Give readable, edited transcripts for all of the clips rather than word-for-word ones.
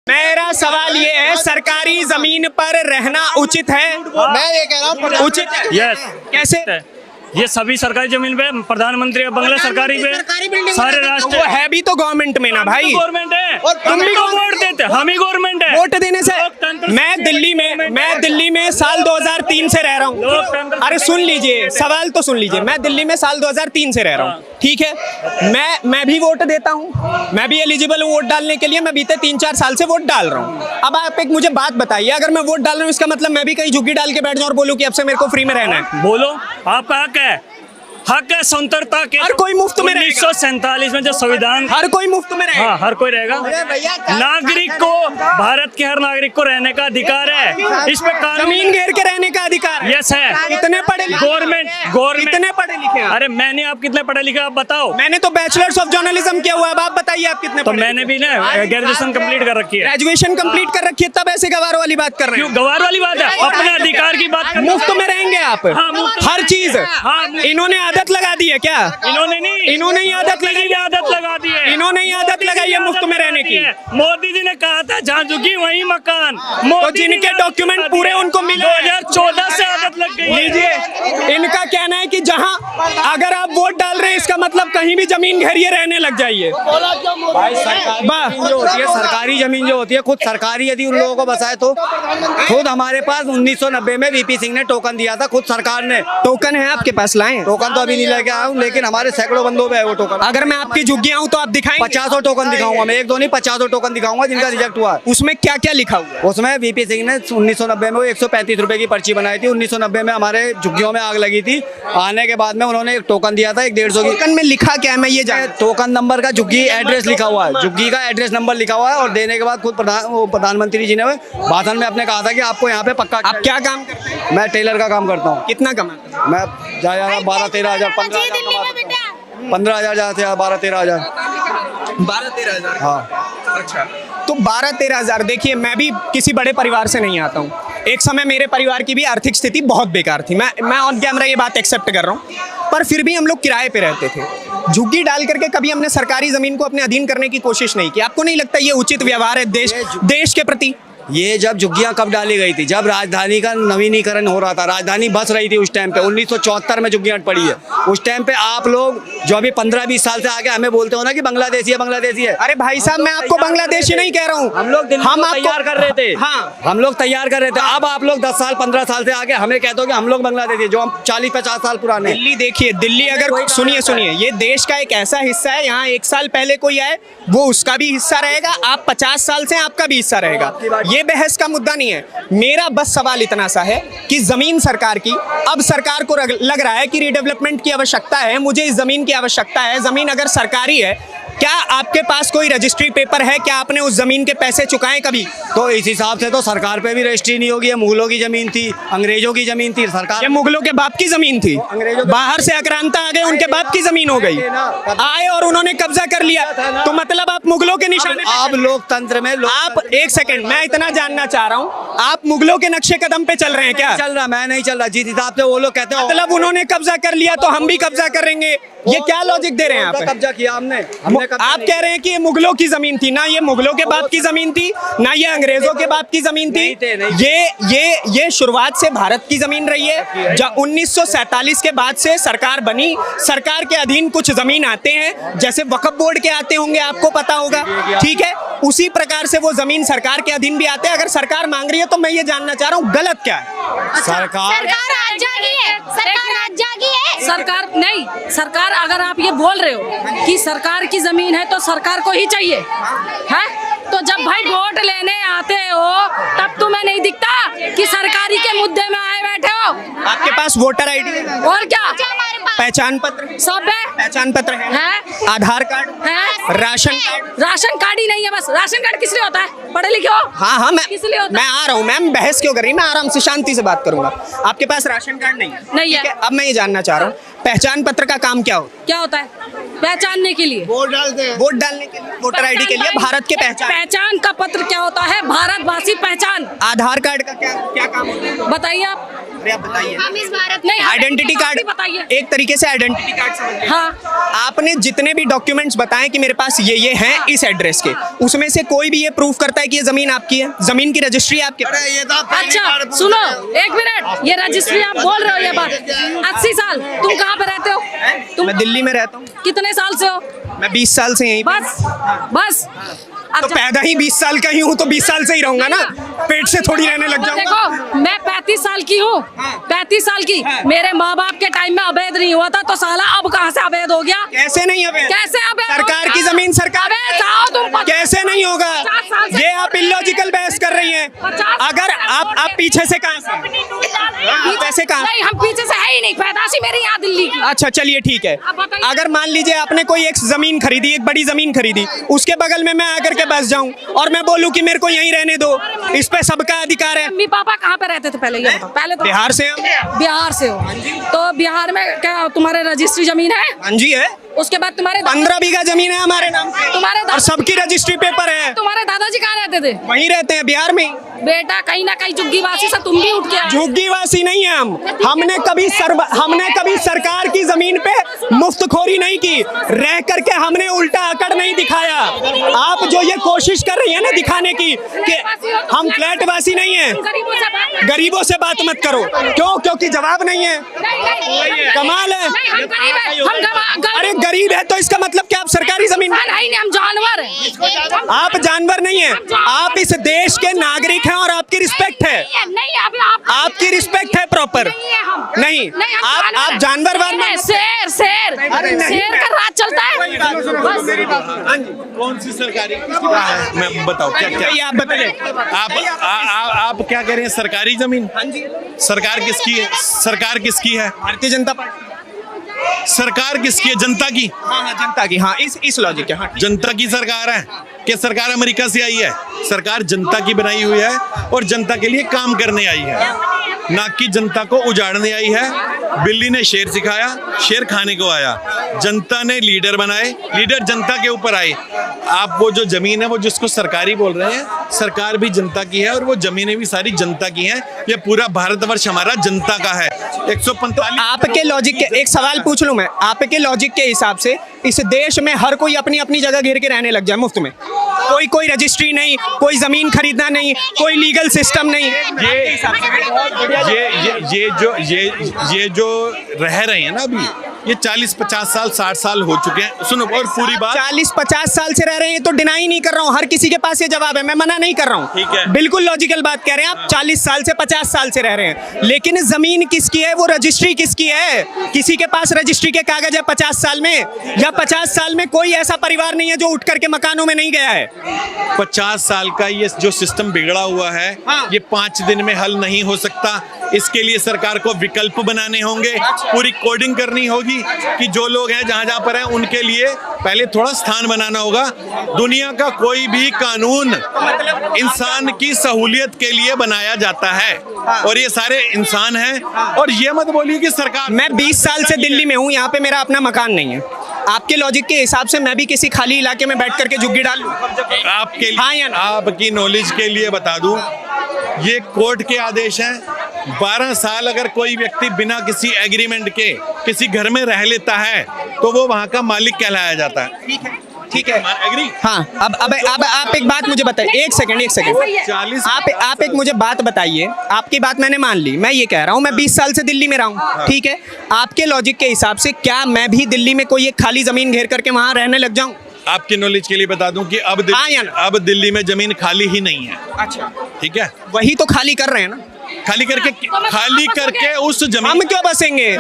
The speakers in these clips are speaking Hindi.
मेरा सवाल ये है, सरकारी जमीन पर रहना उचित है? मैं ये कह रहा हूँ उचित है। यस कैसे? ये सभी सरकारी जमीन पे प्रधानमंत्री का बंगला सरकारी पे सारे राष्ट्र वो है भी तो गवर्नमेंट में ना भाई। गवर्नमेंट है और तुम भी वोट देते, हम ही गवर्नमेंट है। वोट देने से मैं दिल्ली में साल 2003 से रह रहा हूँ। अरे सुन लीजिए, सवाल तो सुन लीजिए। मैं दिल्ली में साल 2003 से रह रहा हूँ, ठीक है। मैं भी वोट देता हूँ, मैं भी एलिजिबल हूँ वोट डालने के लिए। मैं बीते 3-4 साल से वोट डाल रहा हूँ। अब आप एक मुझे बात बताइए, अगर मैं वोट डाल रहा हूँ इसका मतलब मैं भी कहीं झुग्गी डाल के बैठ जाऊँ और बोलूँ कि अब से मेरे को फ्री में रहना है? बोलो, आपका हक है, हक है स्वतंत्रता के। हर कोई मुफ्त में रहेगा। 1947 में जो संविधान, हर कोई मुफ्त में रहेगा। हाँ हर कोई रहेगा। नागरिक को, भारत के हर नागरिक को रहने का अधिकार है। इस पे जमीन घेर के रहने का अधिकार है। यस है। कितने पढ़े लिखे? गवर्नमेंट कितने पढ़े लिखे हैं? अरे मैंने, आप कितने पढ़े लिखे आप बताओ? मैंने तो बैचलर्स ऑफ जर्नलिज्म किया हुआ है। अब आप बताइए आप कितने तो पढ़े मैंने भी ना ग्रेजुएशन कंप्लीट कर रखी है। ग्रेजुएशन कंप्लीट कर रखी है, तब ऐसे गवार वाली बात कर रहे क्यों हैं? गवार वाली बात है? अपने अधिकार की बात कर। मुफ्त में रहेंगे आप? हाँ, मुफ्त। हर चीज। हाँ, इन्होंने आदत लगा दी है क्या? इन्होंने ही आदत लगा दी है। इन्होंने ही आदत लगाई है मुफ्त में रहने की। मोदी जी ने कहा था जहाँ झुकी वहीं मकान। तो जिनके डॉक्यूमेंट पूरे उनको मिले 2014 से आदत लग गई है। लीजिए, इनका कहना है कि जहां अगर आप वोट डाल रहे हैं इसका मतलब कहीं भी जमीन घेरिए, रहने लग जाइए। भाई सरकारी जो होती है, सरकारी जमीन जो होती है, खुद सरकारी यदि उन लोगों को बसाए तो खुद हमारे पास 1990 में वीपी सिंह ने टोकन दिया था, खुद सरकार ने। टोकन है आपके पास? लाएं। टोकन तो अभी नहीं लेके आया हूँ, लेकिन हमारे सैकड़ों बंदों पे है वो टोकन। अगर मैं आपकी झुग्गी आऊं तो आप दिखाएंगे? 50 टोकन दिखाऊंगा मैं, एक दो नहीं 50 टोकन दिखाऊंगा जिनका रिजेक्ट हुआ। उसमें क्या क्या लिखा हुआ? उसमें वीपी सिंह ने 1990 में 135 रुपए की पर्ची बनाई थी। 1990 में हमारे झुग्गियों में आग लगी थी। आने के बाद में उन्होंने एक टोकन दिया था, एक 150 की। टोकन में लिखा क्या है मैं ये जान? टोकन नंबर का झुग्गी एड्रेस लिखा हुआ है, झुग्गी का एड्रेस नंबर लिखा हुआ है। और देने के बाद खुद प्रधानमंत्री जी ने भाषण में अपने कहा था कि आपको यहाँ पे पक्का। आप क्या काम करते हैं? मैं टेलर का काम करता हूँ। कितना कमाते हैं? मैं ज्यादा 12-13 हजार, 15 हजार ज्यादा थे, 12-13 हजार। 12-13 हजार? हाँ। अच्छा, तो 12-13 हजार। देखिए, मैं भी किसी बड़े परिवार से नहीं आता हूँ। एक समय मेरे परिवार की भी आर्थिक स्थिति बहुत बेकार थी। मैं ऑन कैमरा ये बात एक्सेप्ट कर रहा हूँ, पर फिर भी हम लोग किराए पे रहते थे। झुग्गी डाल करके कभी हमने सरकारी जमीन को अपने अधीन करने की कोशिश नहीं की। आपको नहीं लगता ये उचित व्यवहार है देश के प्रति? ये जब झुग्गियां कब डाली गई थी? जब राजधानी का नवीनीकरण हो रहा था, राजधानी बस रही थी उस टाइम पे। 1974 में झुग्गियां पड़ी है। उस टाइम पे आप लोग जो अभी 15-20 साल से आगे हमें बोलते हो ना कि बांग्लादेशी है, बांग्लादेशी है। अरे भाई साहब, मैं आपको बांग्लादेशी नहीं कह रहा हूँ। हम लोग तैयार कर रहे थे। हाँ, हम लोग तैयार कर रहे थे। अब आप लोग 10 साल 15 साल से आगे हमें कहते हो कि हम लोग बांग्लादेशी है, जो हम 40-50 साल पुराने। दिल्ली देखिए, दिल्ली अगर सुनिए, ये देश का एक ऐसा हिस्सा है, यहाँ 1 साल पहले कोई आए वो उसका भी हिस्सा रहेगा। आप 50 साल से आपका भी हिस्सा रहेगा। ये बहस का मुद्दा नहीं है। मेरा बस सवाल इतना सा है कि जमीन सरकार की, अब सरकार को लग रहा है कि रीडेवलपमेंट की आवश्यकता है, मुझे इस जमीन की आवश्यकता है। जमीन अगर सरकारी है, क्या आपके पास कोई रजिस्ट्री पेपर है? क्या आपने उस जमीन के पैसे चुकाए कभी? तो इस हिसाब से तो सरकार पे भी रजिस्ट्री नहीं होगी। ये मुगलों की जमीन थी, अंग्रेजों की जमीन थी। सरकार, ये मुगलों के बाप की जमीन थी। बाहर से आक्रांता आ गए, उनके बाप की जमीन हो गई। आए और उन्होंने कब्जा कर लिया, तो मतलब आप मुगलों के निशाने। आप लोकतंत्र में आप एक सेकंड, मैं इतना जानना चाह रहा हूँ, आप मुगलों के नक्शे कदम पे चल रहे हैं क्या? चल रहा, मैं नहीं चल रहा। जिस हिसाब से वो लोग कहते हैं, मतलब उन्होंने कब्जा कर लिया तो हम भी कब्जा करेंगे, ये क्या लॉजिक दे रहे हैं आप? कब्जा किया हमने आप कह रहे हैं कि ये मुगलों की जमीन थी ना, ये मुगलों के बाप की जमीन थी ना, ये अंग्रेजों के बाप की जमीन थी। ये शुरुआत से भारत की जमीन रही है। जब 1947 के बाद से सरकार बनी, सरकार के अधीन कुछ जमीन आते हैं, जैसे वक्फ बोर्ड के आते होंगे, आपको पता होगा, ठीक है? उसी प्रकार से वो जमीन सरकार के अधीन भी आते हैं। अगर सरकार मांग रही है तो मैं ये जानना चाह रहा हूँ गलत क्या है? सरकार आज जागी है, सरकार आज जागी है। सरकार नहीं, सरकार अगर आप ये बोल रहे हो कि सरकार की जमीन है तो सरकार को ही चाहिए है, तो जब भाई वोट लेने आते हो तब तुम्हें नहीं दिखता कि सरकारी के मुद्दे में आए बैठे हो? आपके पास वोटर आईडी और क्या, पहचान पत्र सब है, पहचान पत्र है, आधार कार्ड है, राशन कार्ड। राशन कार्ड ही नहीं है बस। राशन कार्ड किस लिए होता है? पढ़े लिखे हो? हाँ, किस लिए होता मैं आ रहा हूँ मैम, बहस क्यों कर रही है? मैं आराम से शांति से बात करूंगा। आपके पास राशन कार्ड नहीं है? नहीं है। अब मैं ये जानना चाह रहा हूँ, पहचान पत्र का काम क्या होता है? पहचानने के लिए, वोट डालने के लिए, वोटर आईडी के लिए, भारत के पहचान का पत्र क्या होता है? भारतवासी पहचान। आधार कार्ड का क्या काम होता है? बताइए आप। अरे आप बताइए। हम इस भारत नहीं, आइडेंटिटी कार्ड बताइए। एक तरीके तरीके से आइडेंटिटी कार्ड समझ लिया। हाँ। आपने जितने भी डॉक्यूमेंट्स बताए कि मेरे पास ये हैं इस एड्रेस के, उसमें से कोई भी ये प्रूफ करता है कि ये जमीन आपकी है, जमीन की रजिस्ट्री आपके पास? अच्छा सुनो, एक मिनट, ये रजिस्ट्री आप बोल रहे हो ये बात, 80 साल तुम कहाँ पे रहते हो? तुम मैं दिल्ली में रहता हूँ। कितने साल से हो? मैं 20 साल से यहीं पे। बस अब तो पैदा ही 20 साल का ही हूँ तो 20 साल से ही रहूंगा ना, पेट से थोड़ी रहने लग जाऊंगा। देखो मैं 35 साल की हूँ, 35 साल की, मेरे माँ बाप के टाइम में अवैध नहीं हुआ था, तो साला अब कहाँ से अवैध हो गया? कैसे नहीं अवैध? कैसे अवैध? सरकार की जमीन सरकार तुम कैसे नहीं होगा? ये आप इलॉजिकल बहस कर रही हैं। अगर आप पीछे से कहाँ से? वैसे कहाँ? नहीं, हम पीछे से है ही नहीं, पैदाशी मेरी यहाँ दिल्ली की। अच्छा चलिए ठीक है, अगर मान लीजिए आपने कोई एक जमीन खरीदी, एक बड़ी जमीन खरीदी, उसके बगल में मैं आकर के बस जाऊं और मैं बोलूं कि मेरे को यहीं रहने दो, इस पे सबका अधिकार है। मम्मी पापा कहाँ पे रहते थे पहले ये बताओ? पहले तो बिहार से हम। बिहार से हो तो बिहार में क्या तुम्हारे रजिस्ट्री जमीन है? हाँ जी है। उसके बाद तुम्हारे 15 बीघा जमीन है हमारे नाम पे, तुम्हारे और सबकी रजिस्ट्री पेपर है। तुम्हारे दादाजी कहाँ रहते थे? वहीं रहते हैं, बिहार में। बेटा कहीं ना कहीं झुग्गीवासी से तुम भी उठ के आए। झुग्गीवासी नहीं है हम, हमने कभी सरकार की जमीन पे मुफ्तखोरी नहीं की, रह करके हमने उल्टा अकड़ नहीं दिखाया। आप जो ये कोशिश कर रही है ना दिखाने की कि हम फ्लैटवासी नहीं है, गरीबों से बात मत करो। क्यों? क्योंकि जवाब नहीं है। कमाल है। अरे गरीब है तो इसका मतलब क्या आप सरकारी जमीन? नहीं, हम जानवर हैं। आप जानवर नहीं है, आप इस देश के नागरिक हैं और आपकी रिस्पेक्ट है। नहीं, अभी आपकी रिस्पेक्ट है प्रॉपर। नहीं, आप जानवर वाले। शेर शेर शेर का राज चलता है। कौन सी सरकारी मैं बताओ क्या क्या आप बताइए। आप क्या कह रहे हैं? सरकारी जमीन? हाँ जी। सरकार किसकी है? सरकार किसकी है? भारतीय जनता पार्टी। सरकार किसकी है? जनता की। हाँ जनता की। हाँ इस लॉजिक है। हाँ जनता की सरकार है कि सरकार अमेरिका से आई है? सरकार जनता की बनाई हुई है और जनता के लिए काम करने आई है, ना कि जनता को उजाड़ने आई है। बिल्ली ने शेर सिखाया, शेर खाने को आया। जनता ने लीडर बनाए, लीडर जनता के ऊपर आए। आप वो जो जमीन है वो जिसको सरकारी बोल रहे हैं, सरकार भी जनता की है और वो जमीनें भी सारी जनता की हैं। ये पूरा भारतवर्ष हमारा जनता का है। 145। आपके लॉजिक के एक सवाल पूछ लूं मैं, आपके लॉजिक के हिसाब से इस देश में हर कोई अपनी अपनी जगह घेर के रहने लग जाए मुफ्त में, कोई रजिस्ट्री नहीं, कोई जमीन खरीदना नहीं, कोई लीगल सिस्टम नहीं, ये जो रह रहे हैं ना अभी, ये 40-50 साल 60 साल हो चुके हैं। सुनो और पूरी बात, 40-50 साल से रह रहे हैं तो डिनाई नहीं कर रहा हूँ, हर किसी के पास ये जवाब है, मैं मना नहीं कर रहा हूँ। ठीक है। बिल्कुल लॉजिकल बात कह रहे हैं आप। 40 साल से 50 साल से रह रहे हैं, लेकिन जमीन किसकी है, वो रजिस्ट्री किसकी है? किसी के पास रजिस्ट्री के कागज है 50 साल में, या 50 साल में कोई ऐसा परिवार नहीं है जो उठ करके मकानों में नहीं गया है? 50 साल का ये जो सिस्टम बिगड़ा हुआ है, ये 5 दिन में हल नहीं हो सकता। इसके लिए सरकार को विकल्प बनाने होंगे, पूरी कोडिंग करनी होगी कि जो लोग हैं जहां जहां पर हैं उनके लिए पहले थोड़ा स्थान बनाना होगा। दुनिया का कोई भी कानून इंसान की सहूलियत के लिए बनाया जाता है और ये सारे इंसान हैं। और ये मत बोलिए कि सरकार। मैं 20 साल से दिल्ली में हूँ, यहाँ पे मेरा अपना मकान नहीं है। आपके लॉजिक के हिसाब से मैं भी किसी खाली इलाके में बैठ करके झुग्गी डाल लूं? आपके लिए, हाँ या ना? आपकी नॉलेज के लिए बता दूं, ये कोर्ट के आदेश हैं। 12 साल अगर कोई व्यक्ति बिना किसी एग्रीमेंट के किसी घर में रह लेता है तो वो वहाँ का मालिक कहलाया जाता है। ठीक है। एग्री? हाँ अब आप एक बात मुझे बताइए, एक सेकंड 40 आप एक मुझे बात बताइए। आपकी बात मैंने मान ली, मैं ये कह रहा हूँ मैं 20 साल से दिल्ली में रहा हूँ, ठीक है। आपके लॉजिक के हिसाब से क्या मैं भी दिल्ली में कोई एक खाली जमीन घेर करके वहाँ रहने लग जाऊँ? आपकी नॉलेज के लिए बता दूं कि अब दिल्ली में जमीन खाली ही नहीं है। अच्छा ठीक है, वही तो खाली कर रहे हैं ना, खाली करके उस जमीन। हम क्यों बसेंगे?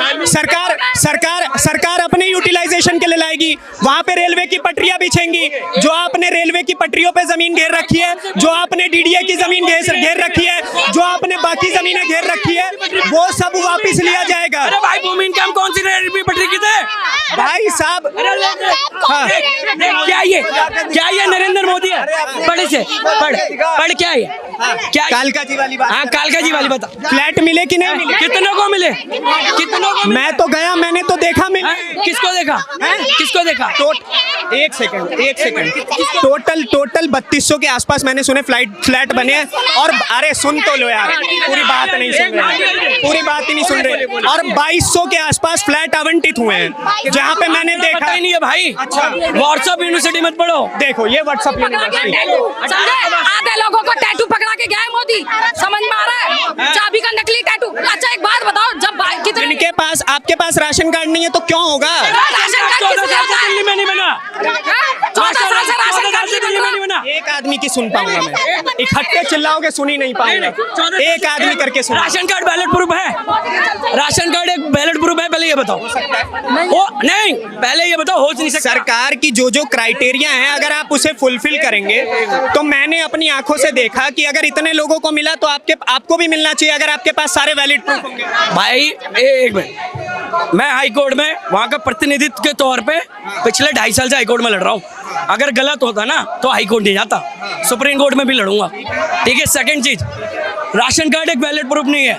सरकार अपने यूटिलाइजेशन के लिए लाएगी, वहाँ पे रेलवे की पटरियां बिछेंगी। जो आपने रेलवे की पटरियों पे जमीन घेर रखी है, जो आपने डीडीए की जमीन घेर रखी है, जो आपने बाकी जमीनें घेर रखी है, वो सब वापस लिया जाएगा। अरे भाई भूमि हम कौन सी रेलवे पटरी की थे भाई साहब? हाँ। क्या ये नरेंद्र मोदी है? पढ़ क्या ये? क्या कालका जी वाली बात हाँ कर रहे कालका जी वाली बता फ्लैट मिले कि नहीं मिले? कितनों को मिले कितनों को मिले? मैं तो गया, मैंने तो देखा मिले। हाँ? किसको देखा किसको देखा एक सेकंड टोटल 3200 के आसपास मैंने सुने फ्लैट बने हैं। और अरे सुन तो लो यार, पूरी बात नहीं सुन रहे, पूरी बात ही नहीं सुन रहे। और 2200 के आसपास फ्लैट आवंटित हुए हैं जहाँ पे मैंने पता देखा। ही नहीं है भाई। अच्छा। व्हाट्सएप यूनिवर्सिटी मत पढ़ो। देखो ये व्हाट्सएप यूनिवर्सिटी, समझे? आधे लोगों को टैटू पकड़ा के गया है मोदी, समझ में आ रहा है? चाबी का नकली टैटू। अच्छा एक बात बताओ, जब कितने जिनके पास, आपके पास राशन कार्ड नहीं है तो क्यों होगा? राशन कार्ड 14 किसने साल से होता है? दिल्ली में नहीं बना। 14 साल से राशन 14 साल कार्ड से दिल्ली में नहीं बना। एक आदमी की सुन पाऊंगा मैं, इकट्ठे चिल्लाओगे सुन ही नहीं पाऊंगा। एक आदमी करके सुन। राशन कार्ड बैलेट प्रूफ है। राशन कार्ड एक बैलेट प्रूफ है। पहले ये बताओ हो नहीं, पहले ये बताओ हो नहीं सकता। सरकार की जो क्राइटेरिया है, अगर आप उसे फुलफिल करेंगे तो मैंने अपनी आंखों से देखा कि अगर इतने लोगों को मिला तो आपको भी मिलना चाहिए, अगर आपके पास सारे वैलिड प्रूफ होंगे। भाई एक मिनट, मैं हाई कोर्ट में वहाँ का प्रतिनिधित्व के तौर पे पिछले 2.5 साल से हाई कोर्ट में लड़ रहा हूँ। अगर गलत होता ना तो हाई कोर्ट नहीं जाता, सुप्रीम कोर्ट में भी लड़ूंगा। ठीक है। सेकंड चीज, राशन कार्ड एक वैलिड प्रूफ नहीं है,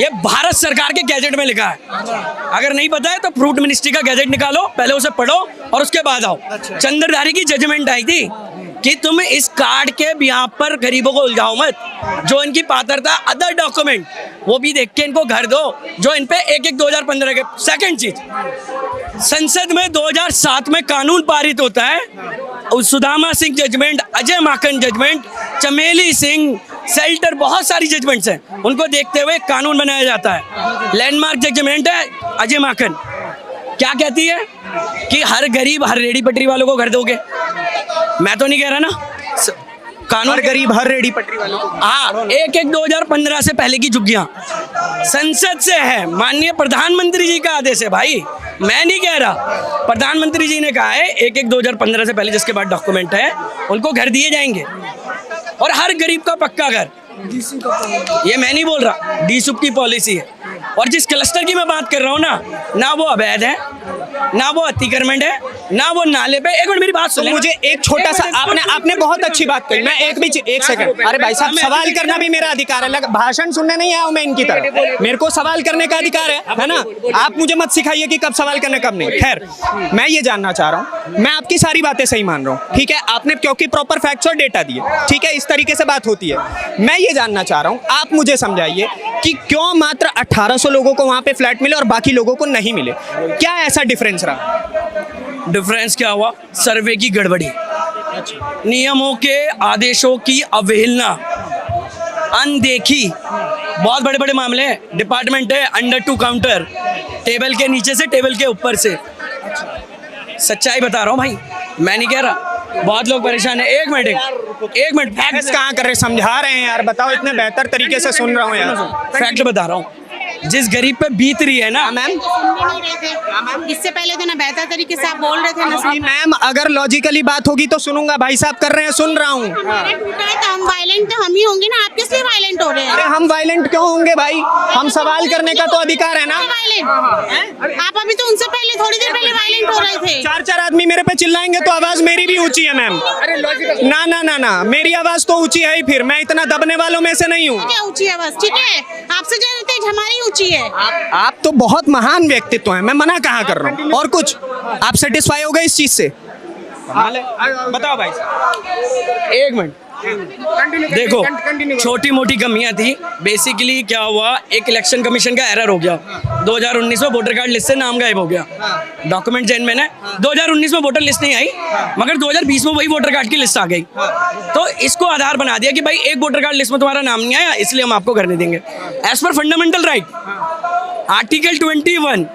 ये भारत सरकार के गैजेट में लिखा है। अगर नहीं पता है तो फ्रूट मिनिस्ट्री का गैजेट निकालो, पहले उसे पढ़ो और उसके बाद आओ। चंद्रधारी की जजमेंट आई थी कि तुम इस कार्ड के बिहाफ पर गरीबों को उलझाओ मत, जो इनकी पात्रता अदर डॉक्यूमेंट वो भी देख के इनको घर दो जो इन पे 2015 के। सेकंड चीज, संसद में 2007 में कानून पारित होता है, सुदामा सिंह जजमेंट, अजय माकन जजमेंट, चमेली सिंह, सेल्टर, बहुत सारी जजमेंट्स हैं, उनको देखते हुए कानून बनाया जाता है। लैंडमार्क जजमेंट है अजय माकन, क्या कहती है कि हर गरीब हर रेडी पटरी वालों को घर दोगे। मैं तो नहीं कह रहा ना, कानून गरीब हर रेडी पटरी वालों को। हाँ, 1/1/2015 से पहले की झुग्गियां संसद से है, माननीय प्रधानमंत्री जी का आदेश है भाई, मैं नहीं कह रहा। प्रधानमंत्री जी ने कहा है 1/1/2015 से पहले जिसके बाद डॉक्यूमेंट है उनको घर दिए जाएंगे, और हर गरीब का पक्का घर। ये मैं नहीं बोल रहा, डीसूप की पॉलिसी है। और जिस क्लस्टर की मैं बात कर रहा हूँ ना वो अवैध है, ना वो अतिक्रमण है, ना वो नाले पे। एक मिनट मेरी बात सुन। तो मुझे एक छोटा सा, आपने बहुत अच्छी बात कही, मैं एक सेकंड, अरे भाई साहब सवाल करना भी मेरा अधिकार है, भाषण सुनने नहीं आया हूं मैं इनकी तरह, मेरे को सवाल करने का अधिकार है ना। आप मुझे मत सिखाइए कि कब सवाल करना कब नहीं। खैर, मैं ये जानना चाह रहा हूँ, मैं आपकी सारी बातें सही मान रहा हूँ, ठीक है, आपने क्योंकि प्रॉपर फैक्ट्स और डेटा दिए, ठीक है, इस तरीके से बात होती है। मैं ये जानना चाह रहा हूँ, आप मुझे समझाइए कि क्यों मात्र 1800 लोगों को वहां पे फ्लैट मिले और बाकी लोगों को नहीं मिले, क्या ऐसा डिफरेंस रहा? डिफरेंस क्या हुआ? सर्वे की गड़बड़ी, नियमों के आदेशों की अवहेलना, अनदेखी, बहुत बड़े बड़े मामले हैं। डिपार्टमेंट है अंडर टू काउंटर, टेबल के नीचे से टेबल के ऊपर से। सच्चाई बता रहा हूँ भाई, मैं नहीं कह रहा, बहुत लोग परेशान है। एक मिनट फैक्ट्स कहाँ कर रहे, समझा रहे हैं यार, बताओ, इतने बेहतर तरीके से सुन रहा हूँ यार। फैक्ट बता रहा हूँ, जिस गरीब पे बीत रही है ना मैम, इससे पहले तो ना बेहतर तरीके से आप बोल रहे थे ना। मैम अगर लॉजिकली बात होगी तो सुनूंगा, भाई साहब कर रहे हैं, सुन रहा हूँ। टूटा है तो हम वायलेंट तो हम ही होंगे ना, आप किस लिए वायलेंट हो रहे हैं? अरे हम वायलेंट क्यों होंगे भाई, हम सवाल करने का तो अधिकार है ना। वायलेंट आप अभी तो उनसे पहले थोड़ी देर पहले वायलेंट हो रहे थे। 4 आदमी मेरे पे चिल्लाएंगे तो आवाज मेरी भी ऊंची है मैम। ना ना ना ना, मेरी आवाज तो ऊंची है ही, फिर मैं इतना दबने वालों में से नहीं हूँ। क्या ऊंची आवाज? ठीक है, आपसे ज्यादा तेज हमारी ऊंची है। आप तो बहुत महान व्यक्तित्व हैं, मैं मना कहाँ कर रहा हूँ। और कुछ आप सेटिस्फाई हो गए इस चीज से? बताओ भाई साहब। एक मिनट देखो, छोटी मोटी कमियां थी। बेसिकली क्या हुआ, एक इलेक्शन कमीशन का एरर हो गया। 2019 में वोटर कार्ड लिस्ट से नाम गायब हो गया, डॉक्यूमेंट चेंज मैंने 2019 में वोटर लिस्ट नहीं आई, मगर 2020 में वही वोटर कार्ड की लिस्ट आ गई। तो इसको आधार बना दिया कि भाई एक वोटर कार्ड लिस्ट में तुम्हारा नाम नहीं आया, इसलिए हम आपको करने देंगे। As per fundamental right, article 21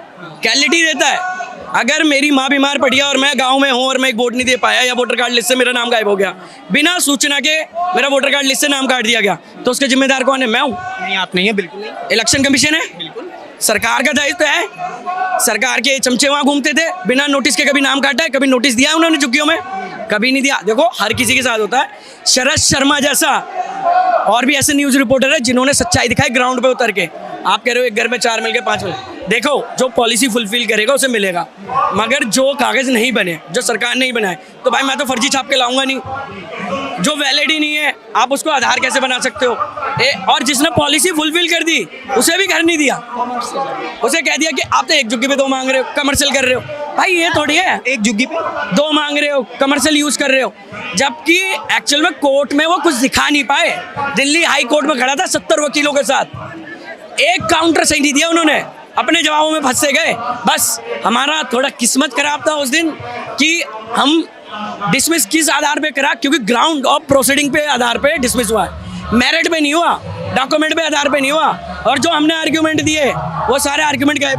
quality देता है, अगर मेरी माँ बीमार पड़ी है और मैं गांव में हूँ और मैं एक वोट नहीं दे पाया या वोटर कार्ड लिस्ट से मेरा नाम गायब हो गया, बिना सूचना के मेरा वोटर कार्ड लिस्ट से नाम काट दिया गया, तो उसके जिम्मेदार कौन है? मैं हूँ? नहीं, आप नहीं है, बिल्कुल नहीं। इलेक्शन कमीशन है, सरकार का दायित्व है। सरकार के चमचे वहाँ घूमते थे, बिना नोटिस के कभी नाम काटा है? कभी नोटिस दिया है उन्होंने झुग्गियों में? कभी नहीं दिया। देखो हर किसी के साथ होता है। शरद शर्मा जैसा और भी ऐसे न्यूज़ रिपोर्टर है जिन्होंने सच्चाई दिखाई ग्राउंड पे उतर के। आप कह रहे हो एक घर में 4 मिल के 5 मिल, देखो जो पॉलिसी फुलफिल करेगा उसे मिलेगा, मगर जो कागज़ नहीं बने, जो सरकार नहीं बनाए, तो भाई मैं तो फर्जी छाप के लाऊंगा नहीं। जो वैलिड ही नहीं है आप उसको आधार कैसे बना सकते हो? और जिसने पॉलिसी फुलफिल कर दी उसे भी कर नहीं दिया, उसे कह दिया कि आप तो एक जुग्गी पे 2 मांग रहे हो, कमर्शियल कर रहे हो। भाई ये थोड़ी है, एक जुग्गी पे 2 मांग रहे हो, कमर्शियल यूज कर रहे हो, जबकि एक्चुअल में कोर्ट में वो कुछ दिखा नहीं पाए। दिल्ली हाई कोर्ट में खड़ा था 70 वकीलों के साथ, एक काउंटर सही नहीं दिया उन्होंने, अपने जवाबों में फंसे गए। बस हमारा थोड़ा किस्मत खराब था उस दिन कि हम डिसमिस किस आधार पे करा, क्योंकि ग्राउंड ऑफ प्रोसीडिंग पे आधार पे डिसमिस हुआ है, मेरिट पे नहीं हुआ, डॉक्यूमेंट पे आधार पे नहीं हुआ। और जो हमने आर्ग्यूमेंट दिए वो सारे आर्ग्यूमेंट गए।